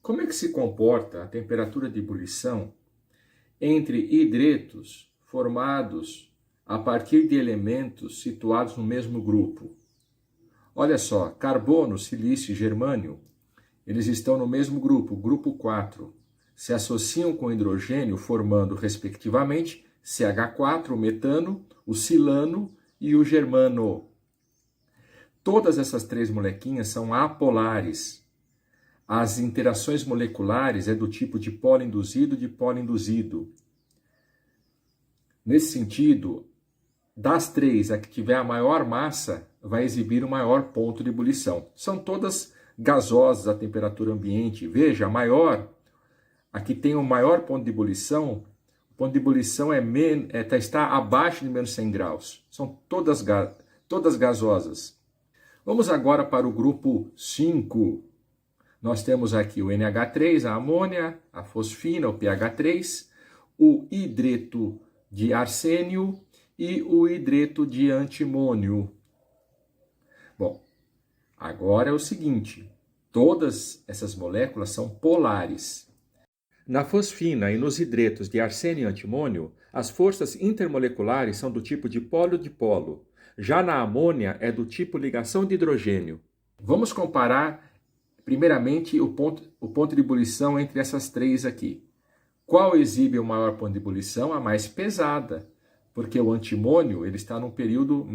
Como é que se comporta a temperatura de ebulição entre hidretos formados a partir de elementos situados no mesmo grupo? Olha só, carbono, silício e germânio, eles estão no mesmo grupo, grupo 4. Se associam com hidrogênio formando, respectivamente, CH4, o metano, o silano e o germano. Todas essas três molequinhas são apolares. As interações moleculares é do tipo dipolo induzido. Nesse sentido, das três, a que tiver a maior massa vai exibir o maior ponto de ebulição. São todas gasosas à temperatura ambiente. Veja, a que tem o maior ponto de ebulição, o ponto de ebulição está abaixo de menos 100 graus. São todas gasosas. Vamos agora para o grupo 5. Nós temos aqui o NH3, a amônia, a fosfina, o pH3, o hidreto de arsênio e o hidreto de antimônio. Bom, agora é o seguinte, todas essas moléculas são polares. Na fosfina e nos hidretos de arsênio e antimônio, as forças intermoleculares são do tipo dipolo-dipolo. Já na amônia é do tipo ligação de hidrogênio. Vamos comparar, primeiramente, o ponto de ebulição entre essas três aqui. Qual exibe o maior ponto de ebulição? A mais pesada, porque o antimônio ele está num período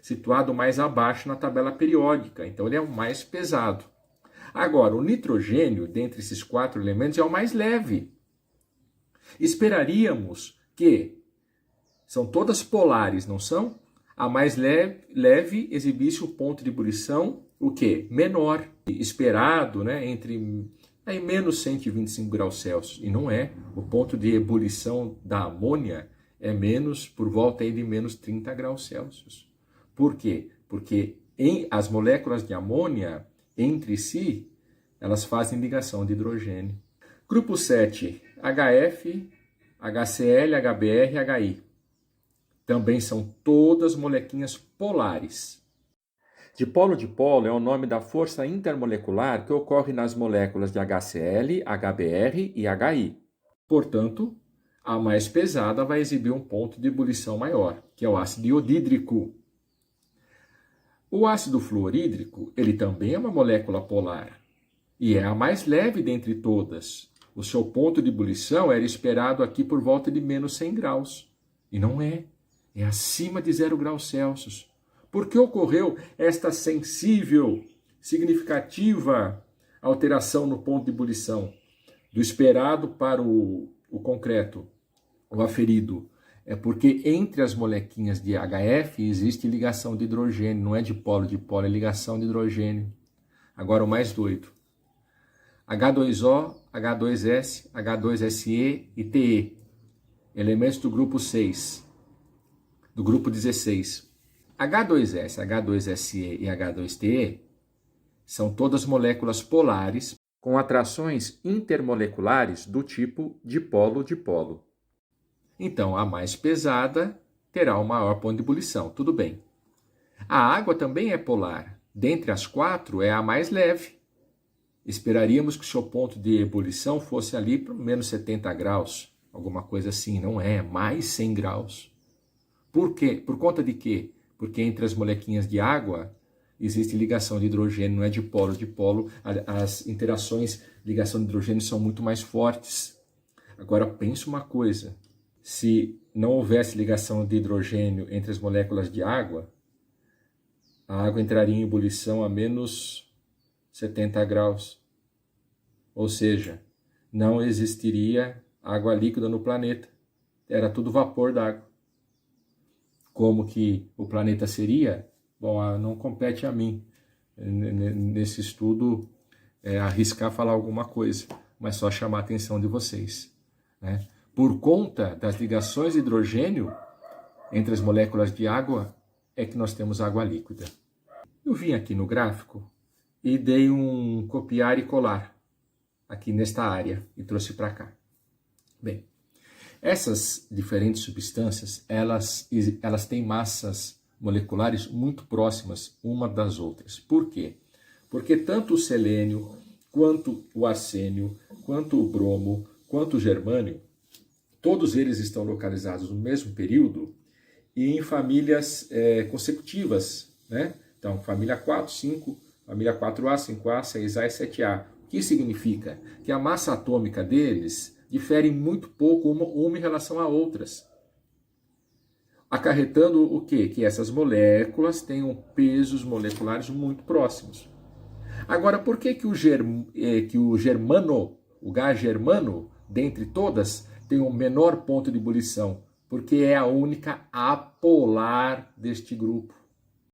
situado mais abaixo na tabela periódica, então ele é o mais pesado. Agora, o nitrogênio, dentre esses quatro elementos, é o mais leve. Esperaríamos que, são todas polares, não são? A mais leve exibisse o ponto de ebulição, o quê? Menor. Esperado, né, entre menos 125 graus Celsius. E não é. O ponto de ebulição da amônia é por volta aí de menos 30 graus Celsius. Por quê? Porque as moléculas de amônia, entre si, elas fazem ligação de hidrogênio. Grupo 7, HF, HCl, HBr, HI. Também são todas molequinhas polares. Dipolo-dipolo é o nome da força intermolecular que ocorre nas moléculas de HCl, HBr e HI. Portanto, a mais pesada vai exibir um ponto de ebulição maior, que é o ácido iodídrico. O ácido fluorídrico, ele também é uma molécula polar e é a mais leve dentre todas. O seu ponto de ebulição era esperado aqui por volta de menos 100 graus. E não é. É acima de 0 graus Celsius. Por que ocorreu esta sensível, significativa alteração no ponto de ebulição? Do esperado para o concreto, o aferido. É porque entre as molequinhas de HF existe ligação de hidrogênio. Não é dipolo-dipolo, é ligação de hidrogênio. Agora o mais doido. H2O, H2S, H2SE e TE. Elementos do grupo 6. Do grupo 16. H2S, H2SE e H2TE são todas moléculas polares com atrações intermoleculares do tipo dipolo-dipolo. Então, a mais pesada terá o maior ponto de ebulição, tudo bem. A água também é polar. Dentre as quatro, é a mais leve. Esperaríamos que o seu ponto de ebulição fosse ali para menos 70 graus, alguma coisa assim. Não é, mais 100 graus. Por quê? Por conta de quê? Porque entre as molequinhas de água existe ligação de hidrogênio, não é dipolo-dipolo. As interações, ligação de hidrogênio são muito mais fortes. Agora, pense uma coisa. Se não houvesse ligação de hidrogênio entre as moléculas de água, a água entraria em ebulição a menos 70 graus. Ou seja, não existiria água líquida no planeta. Era tudo vapor d'água. Como que o planeta seria? Bom, não compete a mim, nesse estudo, arriscar falar alguma coisa, mas só chamar a atenção de vocês, né? Por conta das ligações de hidrogênio entre as moléculas de água, é que nós temos água líquida. Eu vim aqui no gráfico e dei um copiar e colar aqui nesta área e trouxe para cá. Bem, essas diferentes substâncias, elas têm massas moleculares muito próximas uma das outras. Por quê? Porque tanto o selênio quanto o arsênio, quanto o bromo, quanto o germânio, todos eles estão localizados no mesmo período e em famílias consecutivas, né? Então, família 4, 5, família 4A, 5A, 6A e 7A. O que significa? Que a massa atômica deles difere muito pouco uma em relação a outras, acarretando o quê? Que essas moléculas tenham pesos moleculares muito próximos. Agora, por que o germano, o gás germano, dentre todas, tem o menor ponto de ebulição? Porque é a única apolar deste grupo.